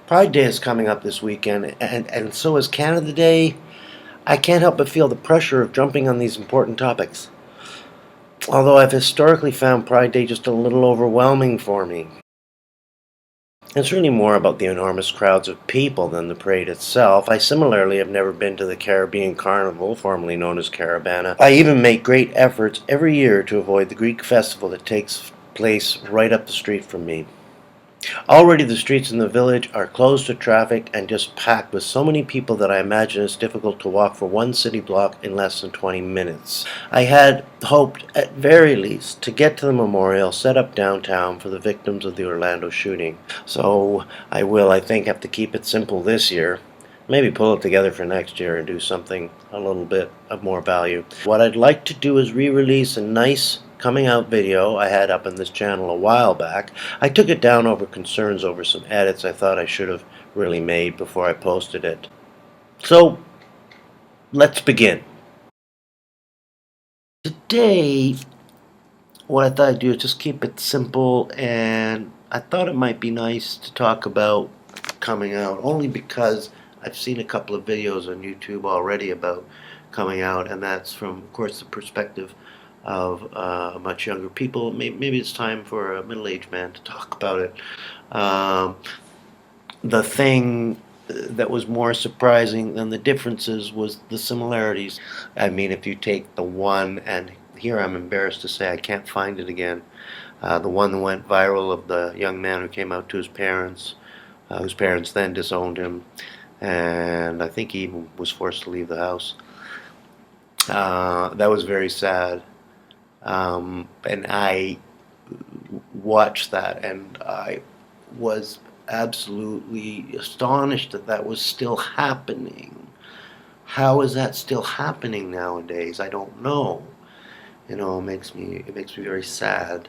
Pride Day is coming up this weekend, and so is Canada Day. I can't help but feel the pressure of jumping on these important topics. Although I've historically found Pride Day just a little overwhelming for me. It's really more about the enormous crowds of people than the parade itself. I similarly have never been to the Caribbean Carnival, formerly known as Caravana. I even make great efforts every year to avoid the Greek festival that takes place right up the street from me. Already the streets in the village are closed to traffic and just packed with so many people that I imagine it's difficult to walk for one city block in less than 20 minutes. I had hoped, at very least, to get to the memorial set up downtown for the victims of the Orlando shooting. So I will, I think, have to keep it simple this year. Maybe pull it together for next year and do something a little bit of more value. What I'd like to do is re-release a nice coming out video I had up on this channel a while back. I took it down over concerns over some edits I thought I should have really made before I posted it. So, let's begin. Today, what I thought I'd do is just keep it simple, and I thought it might be nice to talk about coming out, only because I've seen a couple of videos on YouTube already about coming out, and that's from, of course, the perspective of much younger people. Maybe it's time for a middle-aged man to talk about it. The thing that was more surprising than the differences was the similarities. I mean, if you take the one, and here I'm embarrassed to say I can't find it again, the one that went viral of the young man who came out to his parents, whose parents then disowned him, and I think he even was forced to leave the house. That was very sad. And I watched that, and I was absolutely astonished that that was still happening. How is that still happening nowadays? I don't know. You know, it makes me very sad.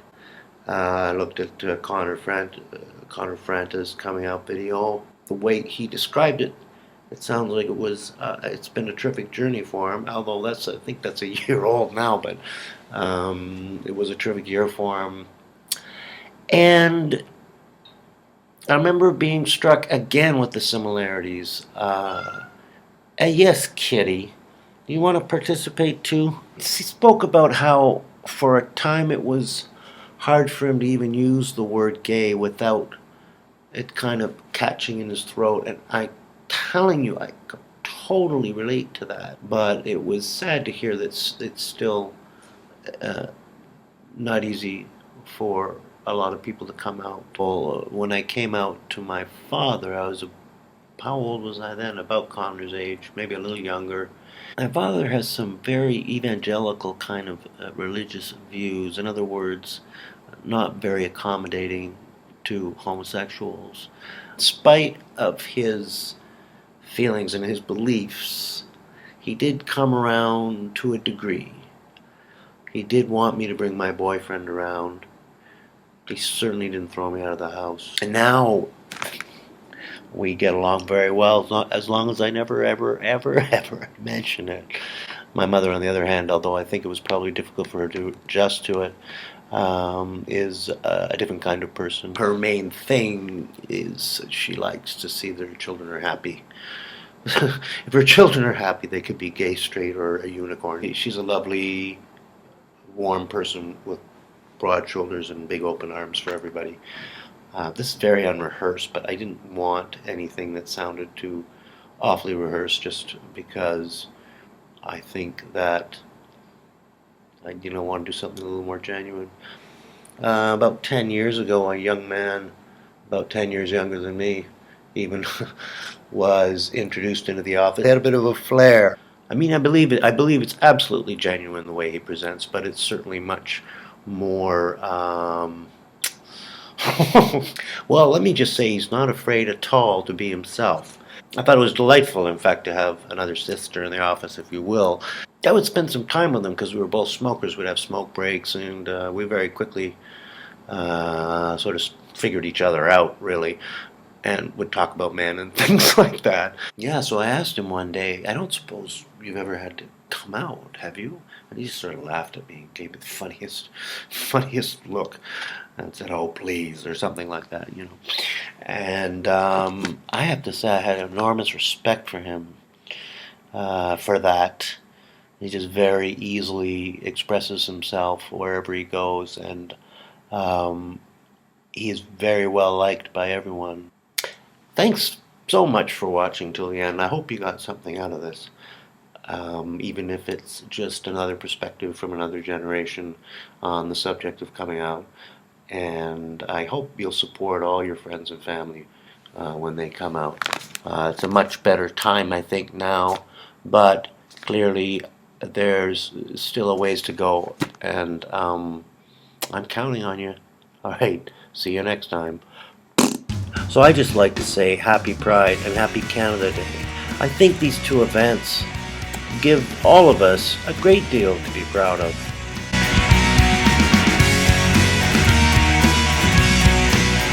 I looked at Connor Franta's coming out video. The way he described it, it sounds like it's been a terrific journey for him, although I think that's a year old now, but it was a terrific year for him. And I remember being struck again with the similarities. Yes, Kitty, do you want to participate too? He spoke about how for a time it was hard for him to even use the word gay without it kind of catching in his throat, and I telling you, I could totally relate to that. But it was sad to hear that it's still not easy for a lot of people to come out. Well, when I came out to my father, how old was I then? About Connor's age, maybe a little younger. My father has some very evangelical kind of religious views. In other words, not very accommodating to homosexuals. In spite of his feelings and his beliefs, he did come around to a degree. He did want me to bring my boyfriend around. He certainly didn't throw me out of the house. And now we get along very well, as long as I never, ever, ever, ever mention it. My mother, on the other hand, although I think it was probably difficult for her to adjust to it, is a different kind of person. Her main thing is she likes to see that her children are happy. If her children are happy, they could be gay, straight, or a unicorn. She's a lovely, warm person with broad shoulders and big open arms for everybody. This is very unrehearsed, but I didn't want anything that sounded too awfully rehearsed, just because I think that I want to do something a little more genuine. About 10 years ago, a young man, about 10 years younger than me, even, was introduced into the office. He had a bit of a flair. I mean, I believe it's absolutely genuine the way he presents, but it's certainly much more. Well, let me just say he's not afraid at all to be himself. I thought it was delightful, in fact, to have another sister in the office, if you will. I would spend some time with him because we were both smokers. We'd have smoke breaks, and we very quickly sort of figured each other out, really, and would talk about men and things like that. Yeah, so I asked him one day, I don't suppose you've ever had to come out, have you? And he just sort of laughed at me and gave me the funniest look and said, oh, please, or something like that, And I have to say, I had enormous respect for him for that. He just very easily expresses himself wherever he goes, and um, he is very well liked by everyone. Thanks so much for watching till the end. I hope you got something out of this, even if it's just another perspective from another generation on the subject of coming out. And I hope you'll support all your friends and family when they come out. It's a much better time, I think, now, but clearly there's still a ways to go, and I'm counting on you. All right, see you next time. So I just like to say Happy Pride and Happy Canada Day. I think these two events give all of us a great deal to be proud of.